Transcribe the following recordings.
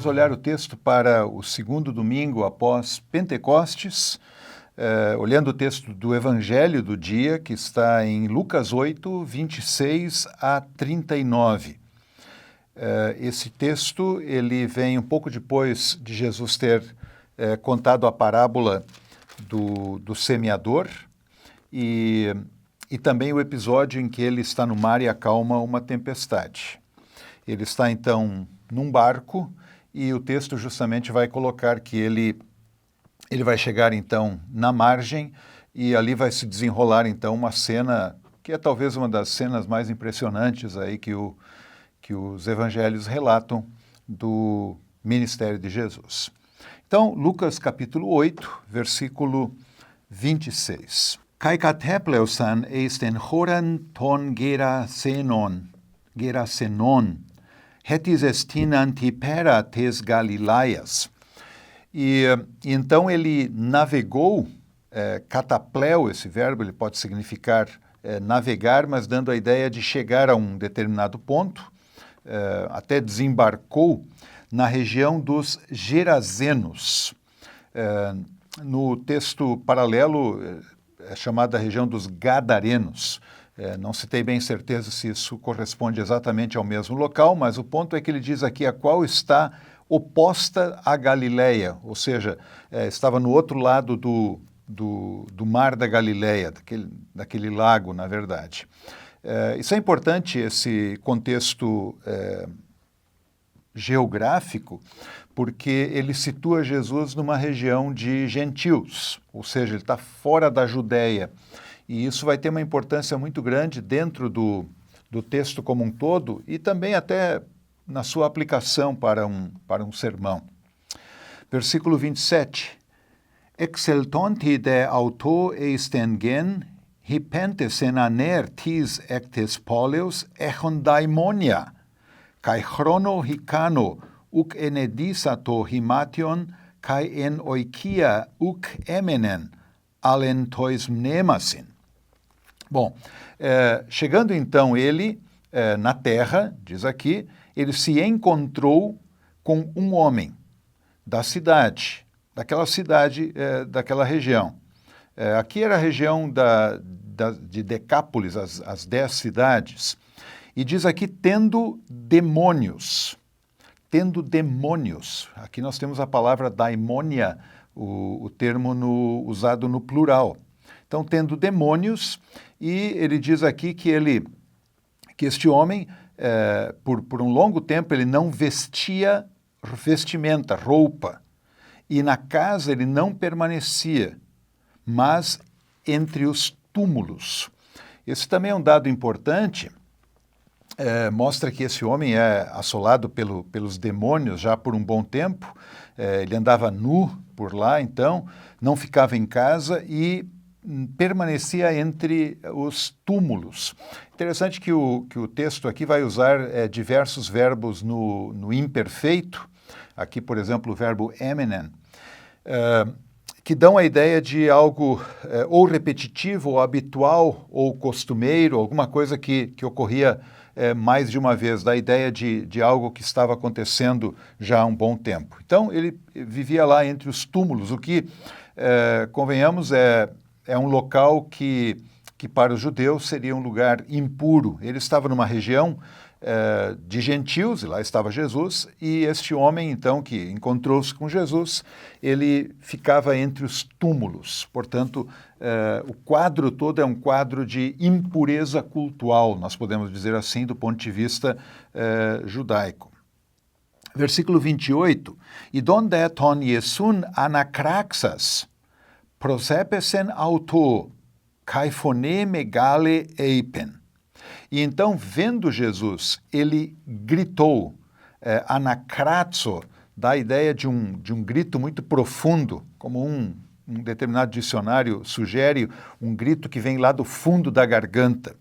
olhar o texto para o segundo domingo após Pentecostes, olhando o texto do Evangelho do dia, que está em Lucas 8, 26 a 39. Esse texto ele vem um pouco depois de Jesus ter contado a parábola do semeador e também o episódio em que ele está no mar e acalma uma tempestade. Ele está então num barco e o texto justamente vai colocar que ele vai chegar então na margem e ali vai se desenrolar então uma cena que é talvez uma das cenas mais impressionantes aí que os evangelhos relatam do ministério de Jesus. Então, Lucas capítulo 8, versículo 26. Kai katepleusan eisten horan ton Gerasenon, hetis estin antipera tes Galilaias. E então ele navegou, catapleu, esse verbo, ele pode significar navegar, mas dando a ideia de chegar a um determinado ponto, até desembarcou na região dos Gerazenos. No texto paralelo, é chamada a região dos Gadarenos. Não se tem bem certeza se isso corresponde exatamente ao mesmo local, mas o ponto é que ele diz aqui a qual está oposta à Galileia, ou seja, estava no outro lado do mar da Galileia, daquele lago, na verdade. Isso é importante, esse contexto geográfico, porque ele situa Jesus numa região de gentios, ou seja, ele está fora da Judéia. E isso vai ter uma importância muito grande dentro do texto como um todo e também até na sua aplicação para um sermão. Versículo 27. Exeltonti de auto eisten gen, hipentesen aner tis ectes poleus echon daimonia, kai chrono hikano uk enedisato himation, kai en oikia uk emenen, alen tois mnemasin. Bom, chegando então ele na terra, diz aqui, ele se encontrou com um homem da cidade, daquela região. Aqui era a região de Decápolis, as 10 cidades. E diz aqui, tendo demônios. Tendo demônios. Aqui nós temos a palavra daimonia, o termo usado no plural. Então, tendo demônios, e ele diz aqui que este homem, por um longo tempo, ele não vestia vestimenta, roupa, e na casa ele não permanecia, mas entre os túmulos. Esse também é um dado importante, mostra que esse homem é assolado pelos demônios já por um bom tempo, ele andava nu por lá, então, não ficava em casa e permanecia entre os túmulos. Interessante que o texto aqui vai usar diversos verbos no imperfeito, aqui, por exemplo, o verbo emenen, que dão a ideia de algo ou repetitivo, ou habitual, ou costumeiro, alguma coisa que ocorria mais de uma vez, da ideia de algo que estava acontecendo já há um bom tempo. Então, ele vivia lá entre os túmulos, o que, convenhamos, é um local que para os judeus seria um lugar impuro. Ele estava numa região de gentios, e lá estava Jesus, e este homem, então, que encontrou-se com Jesus, ele ficava entre os túmulos. Portanto, o quadro todo é um quadro de impureza cultural, nós podemos dizer assim, do ponto de vista judaico. Versículo 28. E donde ton Iesun anacraxas, prosepesen auto, caifone megale eipen. E então, vendo Jesus, ele gritou, anacratzo, dá a ideia de um grito muito profundo, como um determinado dicionário sugere, um grito que vem lá do fundo da garganta,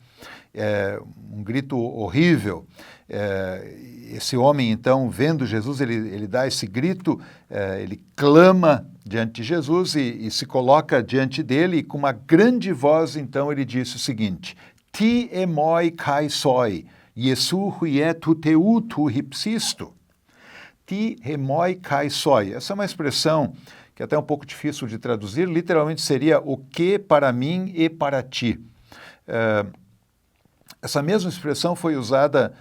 um grito horrível. Esse homem, então, vendo Jesus, ele dá esse grito, ele clama diante de Jesus e se coloca diante dele, e com uma grande voz, então, ele disse o seguinte: Ti emoi kai soi, Jesu huie tu teu tu hipsisto. ti hemoi kai soi. Essa é uma expressão que é até um pouco difícil de traduzir, literalmente seria o que para mim e para ti. Essa mesma expressão foi usada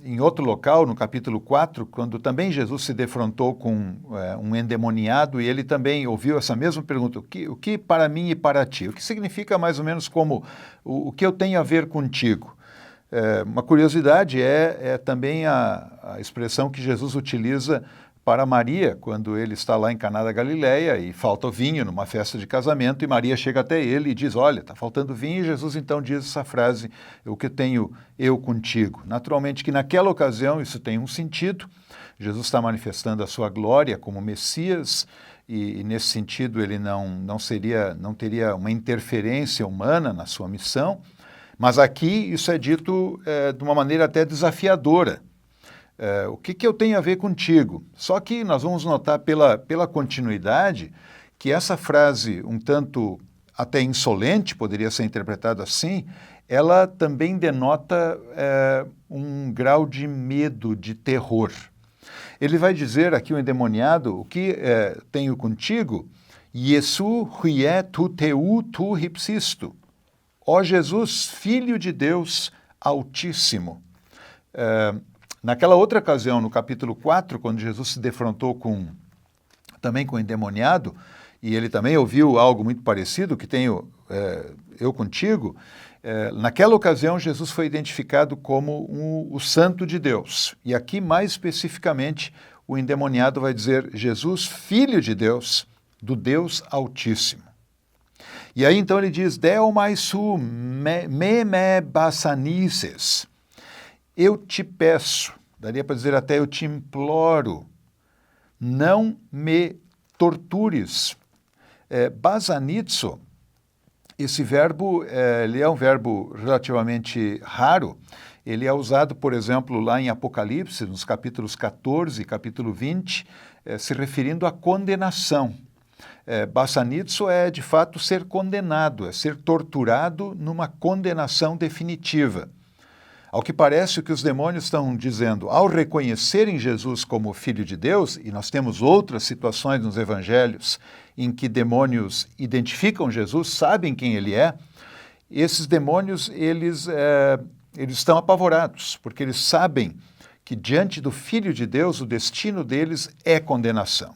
em outro local, no capítulo 4, quando também Jesus se defrontou com um endemoniado e ele também ouviu essa mesma pergunta, o que para mim e para ti? O que significa mais ou menos como o que eu tenho a ver contigo? Uma curiosidade é também a expressão que Jesus utiliza para Maria, quando ele está lá em Caná da Galileia e falta vinho numa festa de casamento, e Maria chega até ele e diz, olha, está faltando vinho, e Jesus então diz essa frase, o que tenho eu contigo. Naturalmente que naquela ocasião isso tem um sentido, Jesus está manifestando a sua glória como Messias, e nesse sentido ele não teria uma interferência humana na sua missão, mas aqui isso é dito de uma maneira até desafiadora. O que eu tenho a ver contigo? Só que nós vamos notar pela continuidade que essa frase, um tanto até insolente, poderia ser interpretada assim, ela também denota um grau de medo, de terror. Ele vai dizer aqui, o endemoniado, o que tenho contigo? Yesu huie tu teu tu hipsisto. Ó Jesus, Filho de Deus Altíssimo. Naquela outra ocasião, no capítulo 4, quando Jesus se defrontou também com o endemoniado, e ele também ouviu algo muito parecido, que tenho eu contigo, naquela ocasião Jesus foi identificado como o Santo de Deus. E aqui, mais especificamente, o endemoniado vai dizer, Jesus, Filho de Deus, do Deus Altíssimo. E aí então ele diz, Deo maisu me basanices. Eu te peço, daria para dizer até eu te imploro, não me tortures. Basanizo, esse verbo, ele é um verbo relativamente raro. Ele é usado, por exemplo, lá em Apocalipse, nos capítulos 14 e capítulo 20, se referindo à condenação. Basanizo é, de fato, ser condenado, é ser torturado numa condenação definitiva. Ao que parece, o que os demônios estão dizendo, ao reconhecerem Jesus como Filho de Deus, e nós temos outras situações nos evangelhos em que demônios identificam Jesus, sabem quem ele é, esses demônios, eles estão apavorados, porque eles sabem que diante do Filho de Deus, o destino deles é condenação.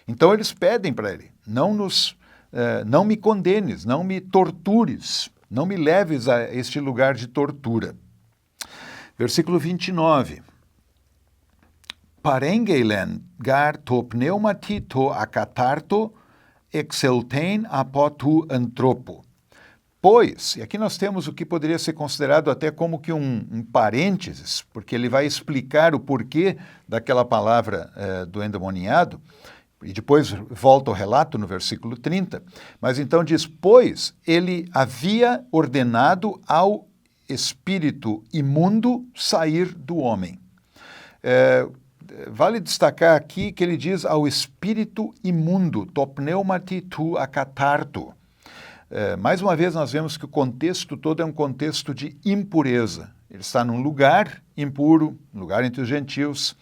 Então eles pedem para ele, não me condenes, não me tortures, não me leves a este lugar de tortura. Versículo 29. Parengeilen gar to pneumati to akatarto exeltein apotu antropo. Pois, e aqui nós temos o que poderia ser considerado até como que um parênteses, porque ele vai explicar o porquê daquela palavra do endemoniado, e depois volta ao relato no versículo 30, mas então diz, pois ele havia ordenado ao espírito imundo sair do homem. Vale destacar aqui que ele diz ao espírito imundo, to pneumati tu akatarto. Mais uma vez nós vemos que o contexto todo é um contexto de impureza. Ele está num lugar impuro, um lugar entre os gentios,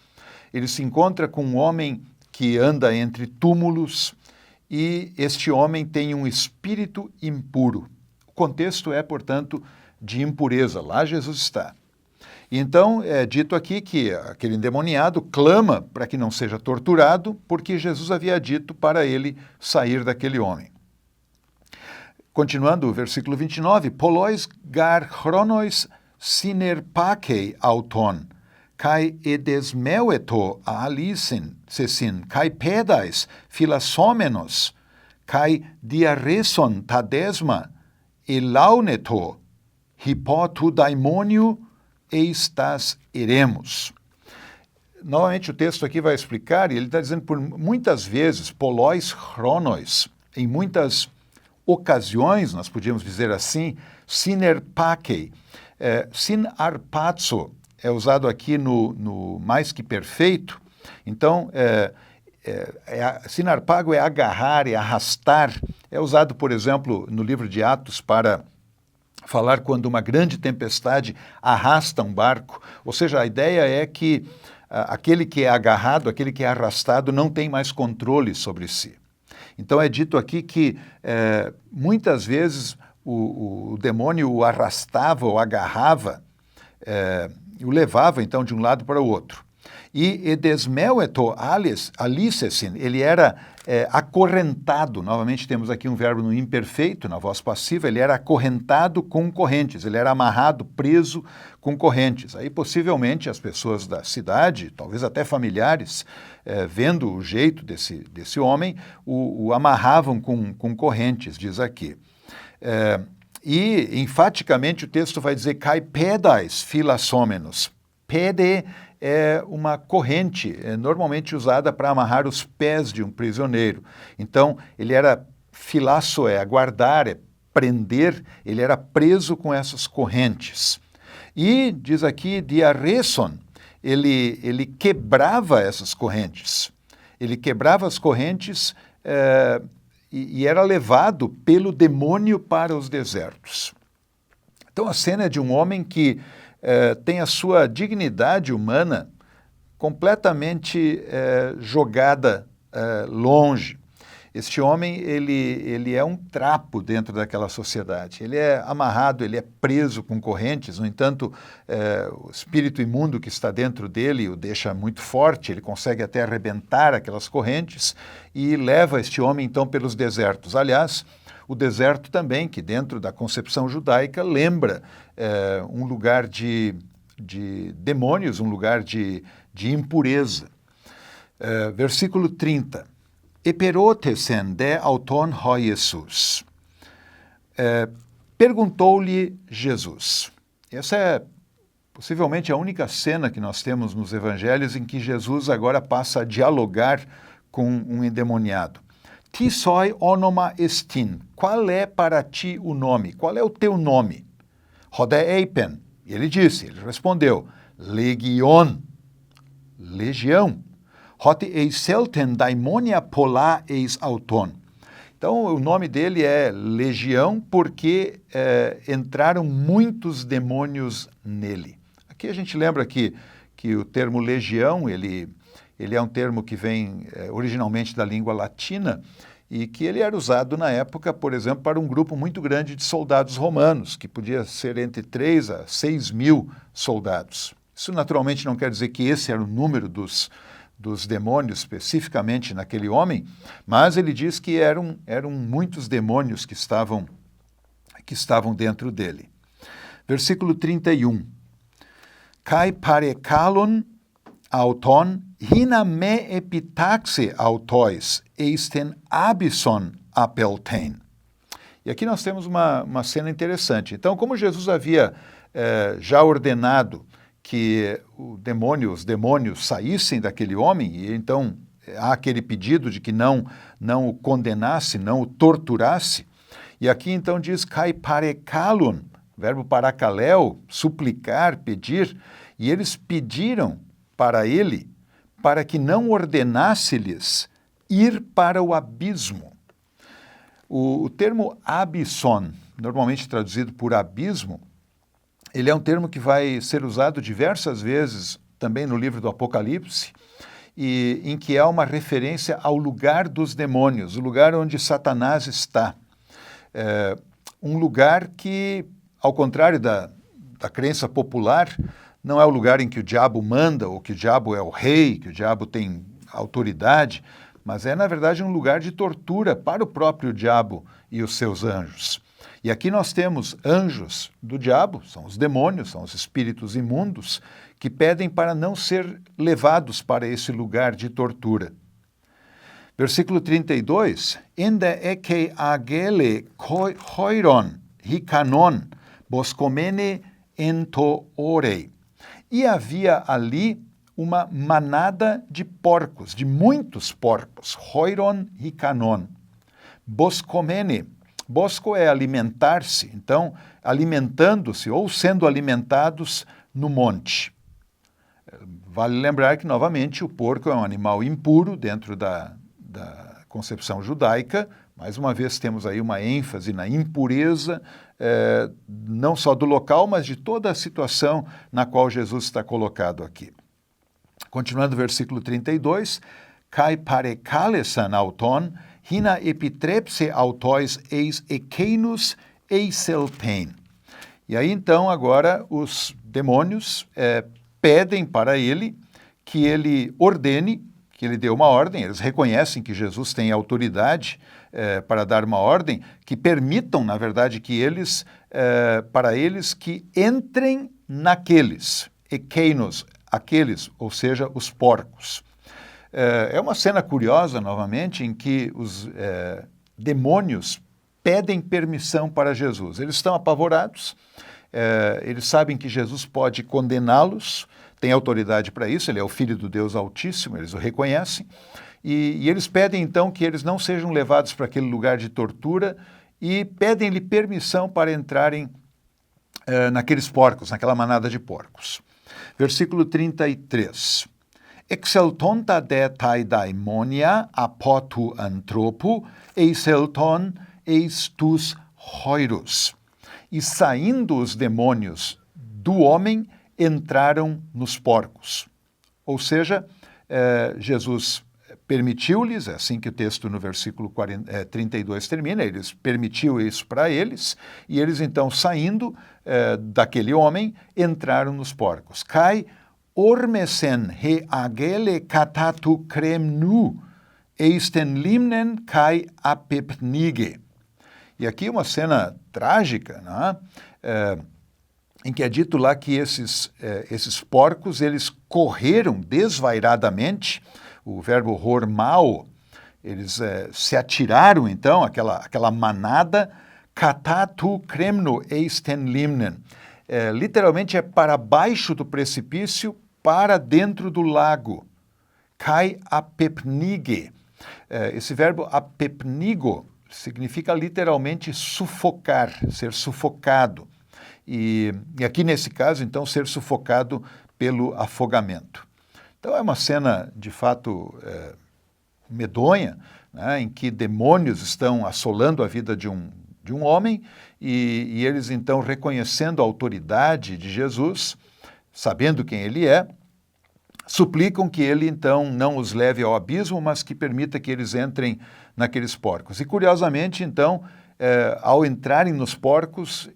ele se encontra com um homem que anda entre túmulos e este homem tem um espírito impuro. O contexto é, portanto, de impureza. Lá Jesus está. Então, é dito aqui que aquele endemoniado clama para que não seja torturado, porque Jesus havia dito para ele sair daquele homem. Continuando o versículo 29, Polois gar chronois sinerpakei auton, kai edesmeueto alisin, sesin, kai pedais philassomenos, kai diareson tadesma, elauneto, hipó tu daimônio eistas eremos. Novamente o texto aqui vai explicar, e ele está dizendo por muitas vezes, polóis chronois, em muitas ocasiões, nós podíamos dizer assim, sinerpakei. Sinarpazo é usado aqui no mais que perfeito, então sinarpago é agarrar, é arrastar, é usado, por exemplo, no livro de Atos para falar quando uma grande tempestade arrasta um barco, ou seja, a ideia é que aquele que é agarrado, aquele que é arrastado, não tem mais controle sobre si. Então é dito aqui que muitas vezes o demônio o arrastava ou agarrava, o levava então de um lado para o outro. E edesmeueto alicesin, ele era acorrentado, novamente temos aqui um verbo no imperfeito, na voz passiva, ele era acorrentado com correntes, ele era amarrado, preso com correntes. Aí possivelmente as pessoas da cidade, talvez até familiares, vendo o jeito desse homem, o amarravam com correntes, diz aqui. E enfaticamente o texto vai dizer kai pedais filasômenos. Pede é uma corrente normalmente usada para amarrar os pés de um prisioneiro. Então, ele era filasso, aguardar, prender, ele era preso com essas correntes. E, diz aqui, diarreson, ele quebrava essas correntes. Ele quebrava as correntes e era levado pelo demônio para os desertos. Então, a cena é de um homem que tem a sua dignidade humana completamente jogada longe. Este homem, ele é um trapo dentro daquela sociedade. Ele é amarrado, ele é preso com correntes, no entanto, o espírito imundo que está dentro dele o deixa muito forte, ele consegue até arrebentar aquelas correntes e leva este homem, então, pelos desertos. Aliás, o deserto também, que dentro da concepção judaica lembra um lugar de demônios, um lugar de impureza. Versículo 30. Eperotesen de auton ho Jesus. Perguntou-lhe Jesus. Essa é possivelmente a única cena que nós temos nos evangelhos em que Jesus agora passa a dialogar com um endemoniado. Ti soi onoma estin. Qual é para ti o nome? Qual é o teu nome? Rodeipen. E ele respondeu, legion, legião. Hot eiselten daimonia pola eis auton. Então, o nome dele é Legião porque entraram muitos demônios nele. Aqui a gente lembra que o termo legião, ele é um termo que vem originalmente da língua latina e que ele era usado na época, por exemplo, para um grupo muito grande de soldados romanos, que podia ser entre 3 a 6 mil soldados. Isso naturalmente não quer dizer que esse era o número dos demônios especificamente naquele homem, mas ele diz que eram muitos demônios que estavam dentro dele. Versículo 31. Kai parekalon auton hina me epitaxe autois eisten abison apelten. E aqui nós temos uma cena interessante. Então, como Jesus havia já ordenado que os demônios saíssem daquele homem, e então há aquele pedido de que não o condenasse, não o torturasse, e aqui então diz kai parekalon, verbo parakaleo, suplicar, pedir, e eles pediram para ele para que não ordenasse-lhes ir para o abismo. O termo abisson, normalmente traduzido por abismo, ele é um termo que vai ser usado diversas vezes também no livro do Apocalipse, e em que há uma referência ao lugar dos demônios, o lugar onde Satanás está. Um lugar que, ao contrário da crença popular, não é o lugar em que o diabo manda, ou que o diabo é o rei, que o diabo tem autoridade, mas é, na verdade, um lugar de tortura para o próprio diabo e os seus anjos. E aqui nós temos anjos do diabo, são os demônios, são os espíritos imundos, que pedem para não ser levados para esse lugar de tortura. Versículo 32, Ende eke agele hoiron hikanon boscomene ento orei. E havia ali uma manada de porcos, de muitos porcos, hoiron hikanon, boscomene. Bosco é alimentar-se, então, alimentando-se ou sendo alimentados no monte. Vale lembrar que, novamente, o porco é um animal impuro dentro da concepção judaica. Mais uma vez, temos aí uma ênfase na impureza, não só do local, mas de toda a situação na qual Jesus está colocado aqui. Continuando o versículo 32, kai parekalesan auton, hina epitrepse autois eis ekenus eiselpen. E aí então agora os demônios pedem para ele que ele ordene, que ele dê uma ordem, eles reconhecem que Jesus tem autoridade para dar uma ordem, que permitam, na verdade, que eles, para eles que entrem naqueles, ekeinos, aqueles, ou seja, os porcos. É uma cena curiosa, novamente, em que os demônios pedem permissão para Jesus. Eles estão apavorados, eles sabem que Jesus pode condená-los, tem autoridade para isso, ele é o Filho do Deus Altíssimo, eles o reconhecem, e eles pedem então que eles não sejam levados para aquele lugar de tortura e pedem-lhe permissão para entrarem naqueles porcos, naquela manada de porcos. Versículo 33. Exeltonta de tai daimonia apotu antropo, eiselton eis tus hoirus. E saindo os demônios do homem, entraram nos porcos. Ou seja, Jesus permitiu-lhes, é assim que o texto no versículo 32 termina, eles permitiu isso para eles, e eles então, saindo daquele homem, entraram nos porcos. Kai ormesen he agele katatu kremnu, eisten limnen kai apepnige. E aqui uma cena trágica, né? Em que é dito lá que esses porcos, eles correram desvairadamente, o verbo hormao, eles se atiraram então, aquela manada, katatu kremno eisten limnen. Literalmente é para baixo do precipício, para dentro do lago. Kai apepnige. Esse verbo apepnigo significa literalmente sufocar, ser sufocado. E aqui nesse caso, então, ser sufocado pelo afogamento. Então é uma cena, de fato, medonha, né, em que demônios estão assolando a vida de um homem e eles, então, reconhecendo a autoridade de Jesus, sabendo quem ele é, suplicam que ele, então, não os leve ao abismo, mas que permita que eles entrem naqueles porcos. E, curiosamente, então, ao entrarem nos porcos,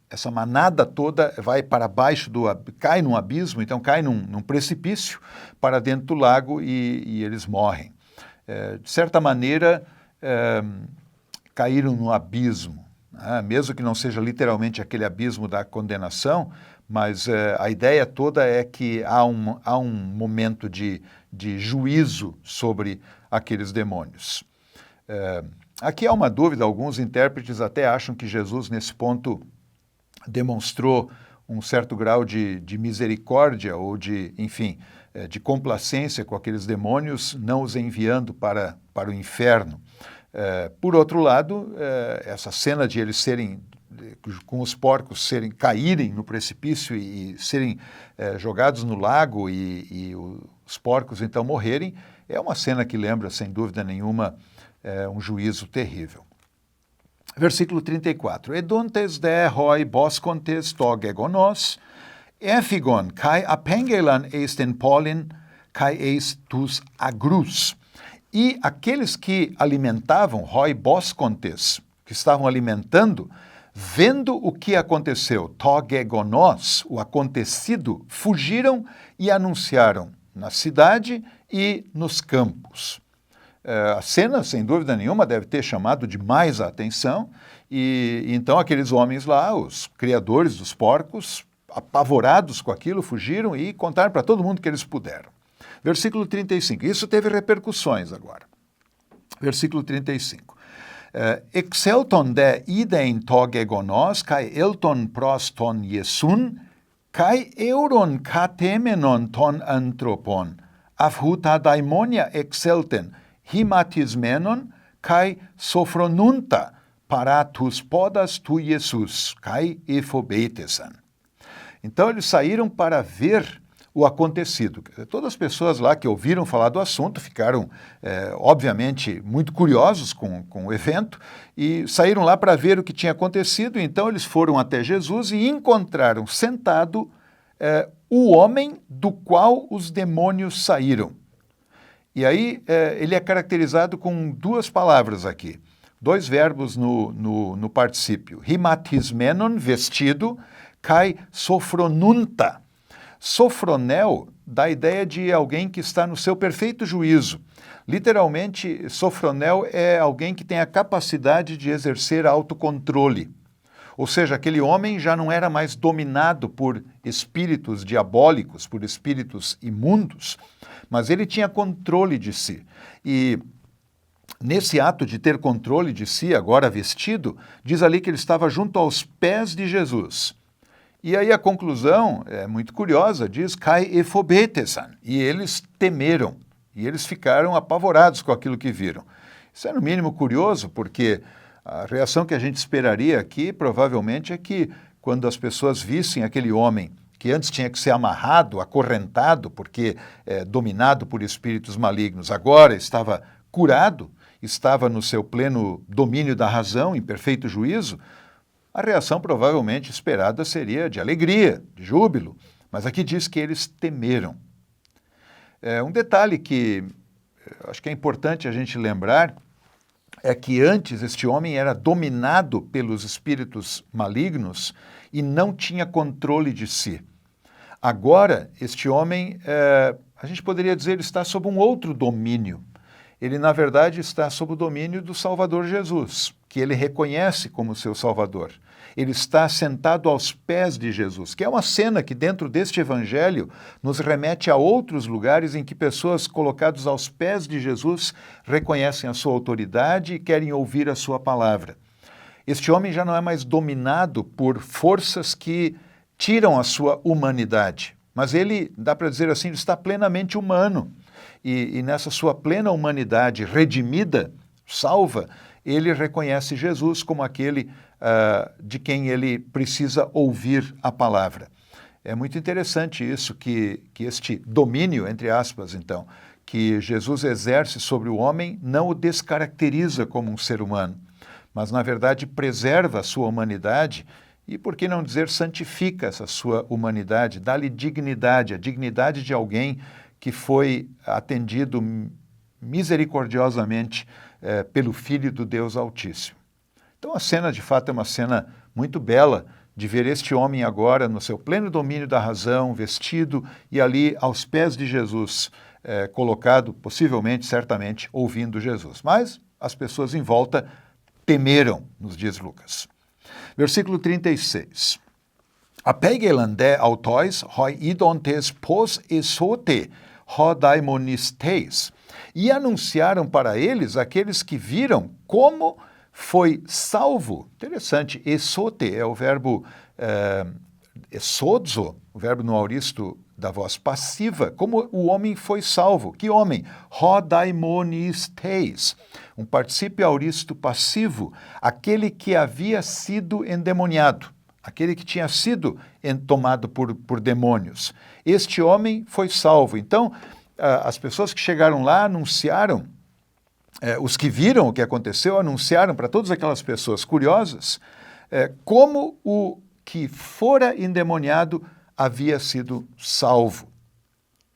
essa manada toda vai para baixo, cai num abismo, então cai num precipício para dentro do lago e eles morrem. De certa maneira, caíram no abismo, né? Mesmo que não seja literalmente aquele abismo da condenação, mas a ideia toda é que há um momento de juízo sobre aqueles demônios. Aqui há uma dúvida, alguns intérpretes até acham que Jesus, nesse ponto, demonstrou um certo grau de misericórdia ou de complacência com aqueles demônios, não os enviando para o inferno. Por outro lado, essa cena de eles com os porcos caírem no precipício e serem jogados no lago e os porcos então morrerem, é uma cena que lembra, sem dúvida nenhuma, um juízo terrível. Versículo 34. Edontes de hoi boscontes togegonos, ephigon kai apengelan eisten polin kai eis tus agrus. E aqueles que alimentavam, hoi boscontes, que estavam alimentando, vendo o que aconteceu, togegonos, o acontecido, fugiram e anunciaram na cidade e nos campos. A cena, sem dúvida nenhuma, deve ter chamado demais a atenção e então aqueles homens lá, os criadores dos porcos, apavorados com aquilo, fugiram e contaram para todo mundo que eles puderam. Versículo 35. Isso teve repercussões agora. Versículo 35. Exelton de iden togegonos kai elton pros ton Iesun kai euron katemenon ton anthropon afhuta daimonia exelten himatismenon kai sofronunta para tus podas tu Jesus kai efobetesan. Então eles saíram para ver o acontecido. Todas as pessoas lá que ouviram falar do assunto ficaram, obviamente, muito curiosos com o evento e saíram lá para ver o que tinha acontecido. Então eles foram até Jesus e encontraram sentado o homem do qual os demônios saíram. E aí ele é caracterizado com duas palavras aqui, dois verbos no particípio. Himatismenon, vestido, kai sofronunta. Sofronel dá a ideia de alguém que está no seu perfeito juízo. Literalmente, sofronel é alguém que tem a capacidade de exercer autocontrole. Ou seja, aquele homem já não era mais dominado por espíritos diabólicos, por espíritos imundos, mas ele tinha controle de si. E nesse ato de ter controle de si, agora vestido, diz ali que ele estava junto aos pés de Jesus. E aí a conclusão é muito curiosa, diz, kai efobetesan, e eles temeram, e eles ficaram apavorados com aquilo que viram. Isso é no mínimo curioso, porque a reação que a gente esperaria aqui, provavelmente, é que quando as pessoas vissem aquele homem que antes tinha que ser amarrado, acorrentado, porque dominado por espíritos malignos, agora estava curado, estava no seu pleno domínio da razão, em perfeito juízo, a reação provavelmente esperada seria de alegria, de júbilo, mas aqui diz que eles temeram. Um detalhe que acho que é importante a gente lembrar é que antes este homem era dominado pelos espíritos malignos e não tinha controle de si. Agora, este homem, a gente poderia dizer, está sob um outro domínio. Ele, na verdade, está sob o domínio do Salvador Jesus, que ele reconhece como seu Salvador. Ele está sentado aos pés de Jesus, que é uma cena que dentro deste evangelho nos remete a outros lugares em que pessoas colocadas aos pés de Jesus reconhecem a sua autoridade e querem ouvir a sua palavra. Este homem já não é mais dominado por forças que tiram a sua humanidade, mas ele, dá para dizer assim, está plenamente humano. E nessa sua plena humanidade redimida, salva, ele reconhece Jesus como aquele de quem ele precisa ouvir a palavra. É muito interessante isso, que este domínio, entre aspas, então, que Jesus exerce sobre o homem não o descaracteriza como um ser humano, mas, na verdade, preserva a sua humanidade e, por que não dizer, santifica essa sua humanidade, dá-lhe dignidade, a dignidade de alguém que foi atendido misericordiosamente pelo Filho do Deus Altíssimo. Então a cena, de fato, é uma cena muito bela de ver este homem agora no seu pleno domínio da razão, vestido e ali aos pés de Jesus, colocado, possivelmente, certamente, ouvindo Jesus. Mas as pessoas em volta temeram, nos diz Lucas. Versículo 36. Apeigelande autois hoi idontes pos esote hodaimonesteis, e anunciaram para eles, aqueles que viram, como foi salvo. Interessante, esote é o verbo esodzo, o verbo no auristo da voz passiva, como o homem foi salvo. Que homem? Hodaimonisteis, um particípio auristo passivo, aquele que havia sido endemoniado, aquele que tinha sido tomado por demônios. Este homem foi salvo. Então, as pessoas que chegaram lá anunciaram, os que viram o que aconteceu, anunciaram para todas aquelas pessoas curiosas como o que fora endemoniado havia sido salvo.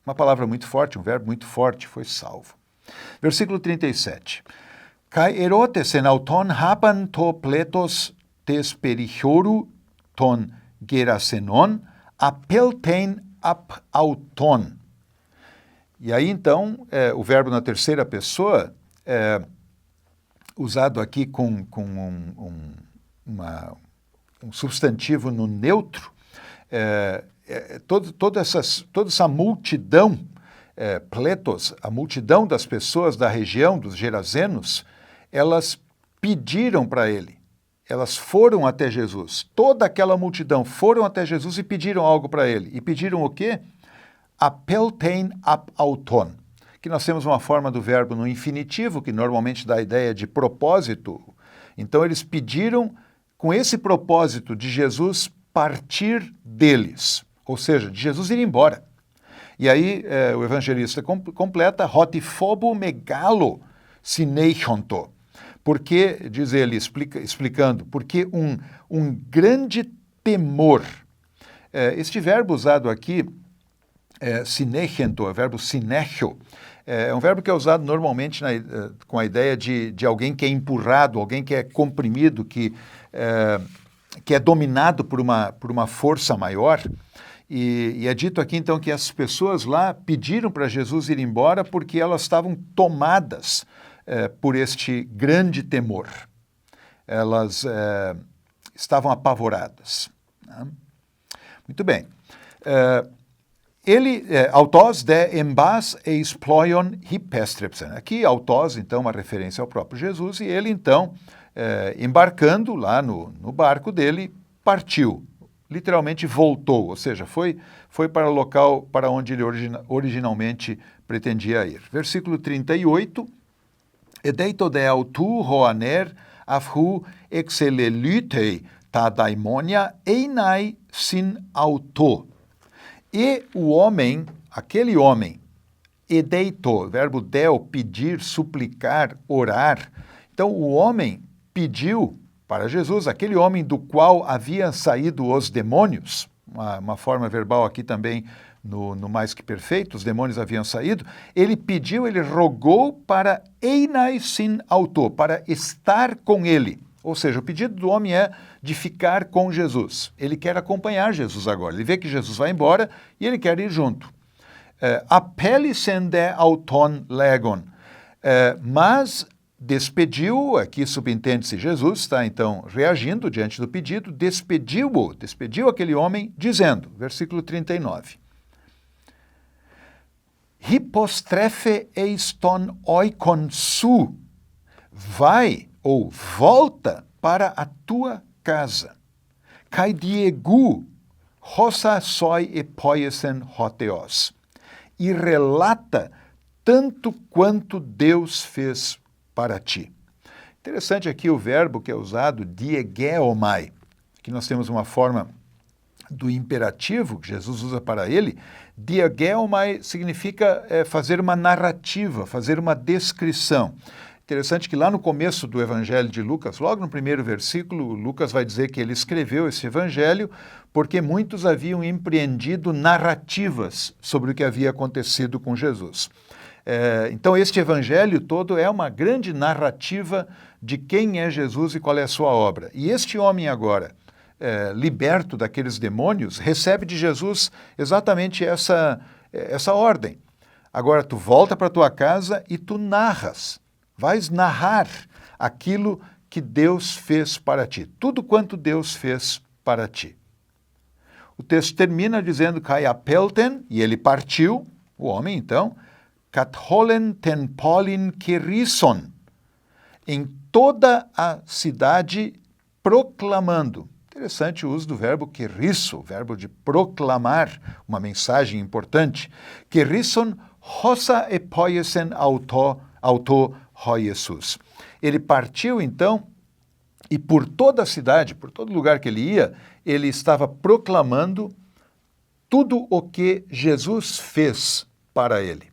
Uma palavra muito forte, um verbo muito forte, foi salvo. Versículo 37. Kai erotes en auton haban to pletos tes perichoru ton gerasenon apelten ap auton. E aí, então, o verbo na terceira pessoa, usado aqui com um substantivo no neutro, toda essa multidão, pletos, a multidão das pessoas da região, dos gerazenos, elas pediram para ele, elas foram até Jesus, toda aquela multidão foram até Jesus e pediram algo para ele. E pediram o quê? Apeltein ap auton, que nós temos uma forma do verbo no infinitivo, que normalmente dá a ideia de propósito. Então eles pediram com esse propósito de Jesus partir deles, ou seja, de Jesus ir embora. E aí o evangelista completa, hotifobo megalo sineichonto, porque, diz ele, explicando, porque um grande temor Este verbo usado aqui, sinechento, o verbo sinecho, é um verbo que é usado normalmente com a ideia de alguém que é empurrado, alguém que é comprimido, que é dominado por uma força maior. E é dito aqui, então, que as pessoas lá pediram para Jesus ir embora porque elas estavam tomadas por este grande temor. Elas estavam apavoradas. Né? Muito bem. Autós de embas eis ploion hipestrepsen. Aqui, autós, então, uma referência ao próprio Jesus, e ele, então, embarcando lá no barco dele, partiu. Literalmente voltou, ou seja, foi para o local para onde ele originalmente pretendia ir. Versículo 38, Edeito de autu hoaner afhu exelelutei ta daimonia einai sin auto. E o homem, aquele homem, edeito, verbo deo, pedir, suplicar, orar. Então o homem pediu para Jesus, aquele homem do qual haviam saído os demônios, uma forma verbal aqui também no mais que perfeito, os demônios haviam saído, ele pediu, ele rogou para einai sin auto, para estar com ele. Ou seja, o pedido do homem é de ficar com Jesus. Ele quer acompanhar Jesus agora. Ele vê que Jesus vai embora e ele quer ir junto. Apellisen de auton legon. Mas despediu, aqui subentende-se Jesus, está então reagindo diante do pedido, despediu aquele homem, dizendo, versículo 39, Hipostrefe eiston oikon su, vai ou volta para a tua casa, kai diegu, hossa soi e poiesen hoteos, e relata tanto quanto Deus fez para ti. Interessante aqui o verbo que é usado, diegeomai. Aqui nós temos uma forma do imperativo que Jesus usa para ele. Diegeomai significa fazer uma narrativa, fazer uma descrição. Interessante que lá no começo do Evangelho de Lucas, logo no primeiro versículo, Lucas vai dizer que ele escreveu esse Evangelho porque muitos haviam empreendido narrativas sobre o que havia acontecido com Jesus. Então, este evangelho todo é uma grande narrativa de quem é Jesus e qual é a sua obra. E este homem agora, liberto daqueles demônios, recebe de Jesus exatamente essa ordem. Agora, tu volta para tua casa e tu narras, vais narrar aquilo que Deus fez para ti, tudo quanto Deus fez para ti. O texto termina dizendo, Kai apelten, e ele partiu, o homem então, Katholen ten polin kerison, em toda a cidade proclamando. Interessante o uso do verbo kerisso, o verbo de proclamar uma mensagem importante. Kerison hossa epoiesen auto ho Jesus. Ele partiu então e por toda a cidade, por todo lugar que ele ia, ele estava proclamando tudo o que Jesus fez para ele.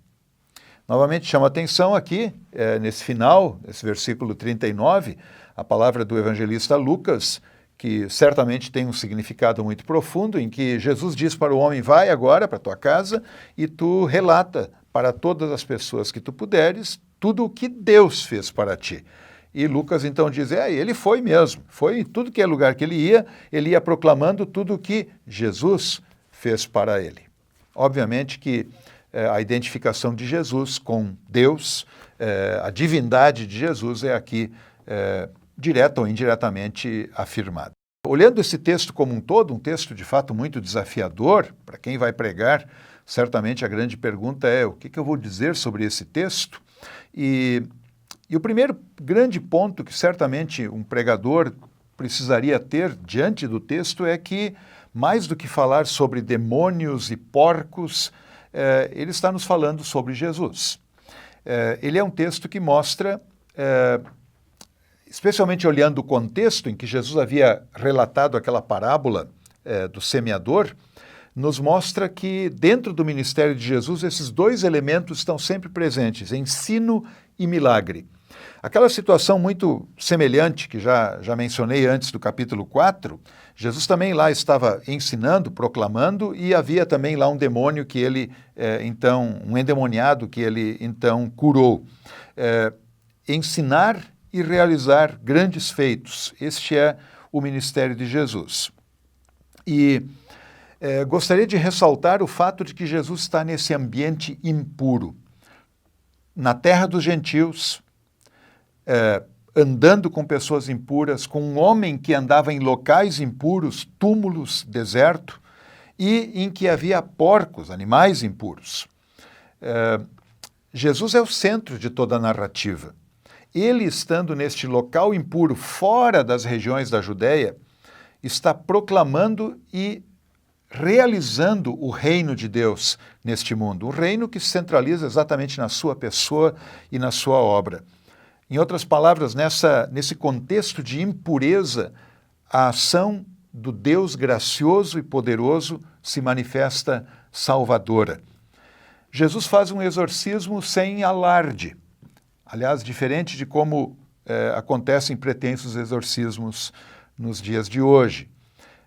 Novamente chama a atenção aqui, nesse final, nesse versículo 39, a palavra do evangelista Lucas, que certamente tem um significado muito profundo, em que Jesus diz para o homem, vai agora para a tua casa e tu relata para todas as pessoas que tu puderes tudo o que Deus fez para ti. E Lucas então diz, ele foi mesmo, foi em tudo que é lugar que ele ia proclamando tudo o que Jesus fez para ele. Obviamente que a identificação de Jesus com Deus, a divindade de Jesus é aqui direta ou indiretamente afirmada. Olhando esse texto como um todo, um texto de fato muito desafiador, para quem vai pregar, certamente a grande pergunta é o que eu vou dizer sobre esse texto? E o primeiro grande ponto que certamente um pregador precisaria ter diante do texto é que, mais do que falar sobre demônios e porcos, ele está nos falando sobre Jesus. Ele é um texto que mostra, especialmente olhando o contexto em que Jesus havia relatado aquela parábola do semeador, nos mostra que dentro do ministério de Jesus esses dois elementos estão sempre presentes, ensino e milagre. Aquela situação muito semelhante que já mencionei antes do capítulo 4, Jesus também lá estava ensinando, proclamando, e havia também lá um demônio que ele, um endemoniado que ele então curou. Ensinar e realizar grandes feitos. Este é o ministério de Jesus. E gostaria de ressaltar o fato de que Jesus está nesse ambiente impuro, na terra dos gentios, andando com pessoas impuras, com um homem que andava em locais impuros, túmulos, deserto, e em que havia porcos, animais impuros. Jesus é o centro de toda a narrativa. Ele, estando neste local impuro, fora das regiões da Judéia, está proclamando e realizando o reino de Deus neste mundo, um reino que se centraliza exatamente na sua pessoa e na sua obra. Em outras palavras, nesse contexto de impureza, a ação do Deus gracioso e poderoso se manifesta salvadora. Jesus faz um exorcismo sem alarde. Aliás, diferente de como acontecem pretensos exorcismos nos dias de hoje.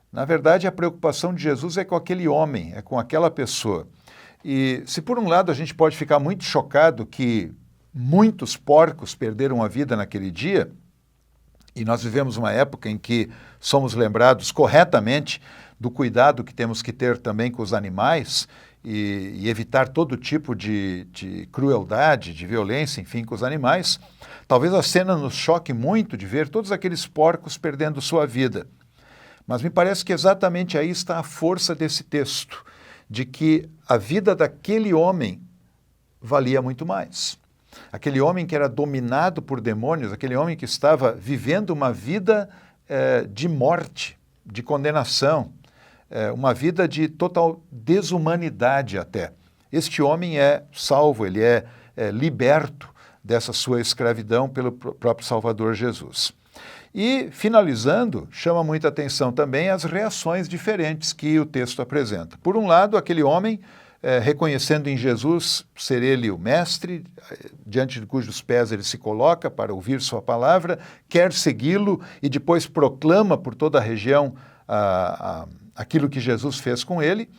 Na verdade, a preocupação de Jesus é com aquele homem, é com aquela pessoa. E se por um lado a gente pode ficar muito chocado que muitos porcos perderam a vida naquele dia, e nós vivemos uma época em que somos lembrados corretamente do cuidado que temos que ter também com os animais e evitar todo tipo de crueldade, de violência, enfim, com os animais, talvez a cena nos choque muito de ver todos aqueles porcos perdendo sua vida. Mas me parece que exatamente aí está a força desse texto, de que a vida daquele homem valia muito mais. Aquele homem que era dominado por demônios, aquele homem que estava vivendo uma vida de morte, de condenação, uma vida de total desumanidade até. Este homem é salvo, ele é liberto dessa sua escravidão pelo próprio Salvador Jesus. E, finalizando, chama muita atenção também as reações diferentes que o texto apresenta. Por um lado, aquele homem reconhecendo em Jesus ser ele o mestre, diante de cujos pés ele se coloca para ouvir sua palavra, quer segui-lo e depois proclama por toda a região aquilo que Jesus fez com ele.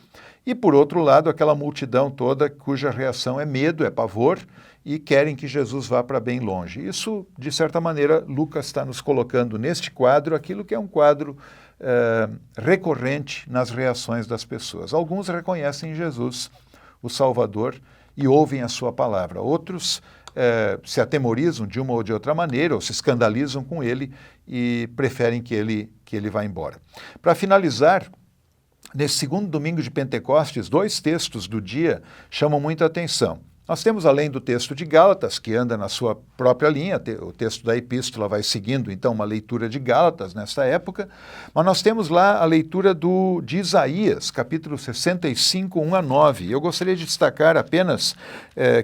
E, por outro lado, aquela multidão toda cuja reação é medo, é pavor, e querem que Jesus vá para bem longe. Isso, de certa maneira, Lucas está nos colocando neste quadro, aquilo que é um quadro recorrente nas reações das pessoas. Alguns reconhecem Jesus, o Salvador, e ouvem a sua palavra. Outros se atemorizam de uma ou de outra maneira, ou se escandalizam com ele e preferem que ele vá embora. Para finalizar, nesse segundo domingo de Pentecostes, 2 textos do dia chamam muita atenção. Nós temos, além do texto de Gálatas, que anda na sua própria linha, o texto da epístola vai seguindo, então, uma leitura de Gálatas nesta época, mas nós temos lá a leitura de Isaías, capítulo 65, 1 a 9. Eu gostaria de destacar apenas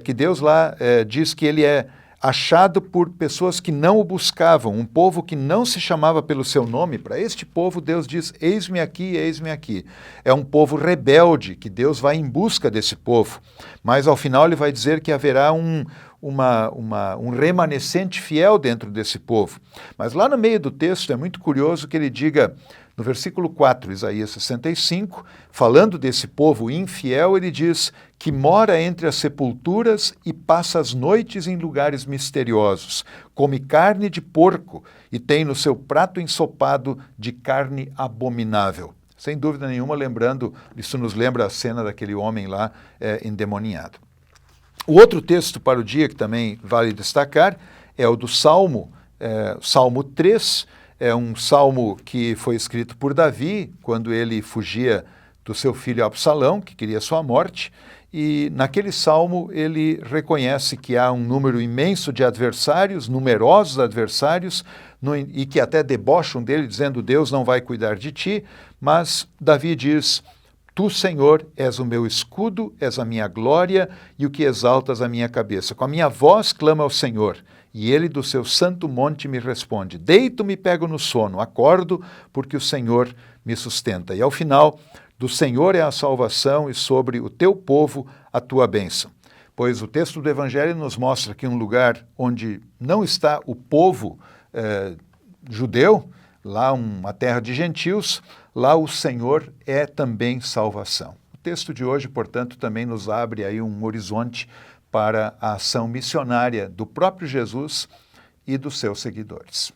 que Deus lá diz que ele é achado por pessoas que não o buscavam, um povo que não se chamava pelo seu nome. Para este povo, Deus diz, eis-me aqui, eis-me aqui. É um povo rebelde, que Deus vai em busca desse povo. Mas, ao final, ele vai dizer que haverá um remanescente fiel dentro desse povo. Mas lá no meio do texto é muito curioso que ele diga, no versículo 4, Isaías 65, falando desse povo infiel, ele diz que mora entre as sepulturas e passa as noites em lugares misteriosos, come carne de porco e tem no seu prato ensopado de carne abominável. Sem dúvida nenhuma, lembrando, isso nos lembra a cena daquele homem lá endemoniado. O outro texto para o dia que também vale destacar é o do Salmo 3, é um salmo que foi escrito por Davi, quando ele fugia do seu filho Absalão, que queria sua morte, e naquele salmo ele reconhece que há um número imenso de adversários, numerosos adversários, e que até debocham dele, dizendo, Deus não vai cuidar de ti, mas Davi diz, Tu, Senhor, és o meu escudo, és a minha glória e o que exaltas a minha cabeça. Com a minha voz clama ao Senhor, e ele do seu santo monte me responde. Deito-me e pego no sono, acordo, porque o Senhor me sustenta. E ao final, do Senhor é a salvação e sobre o teu povo a tua bênção. Pois o texto do Evangelho nos mostra que um lugar onde não está o povo judeu, Lá uma terra de gentios, lá o Senhor é também salvação. O texto de hoje, portanto, também nos abre aí um horizonte para a ação missionária do próprio Jesus e dos seus seguidores.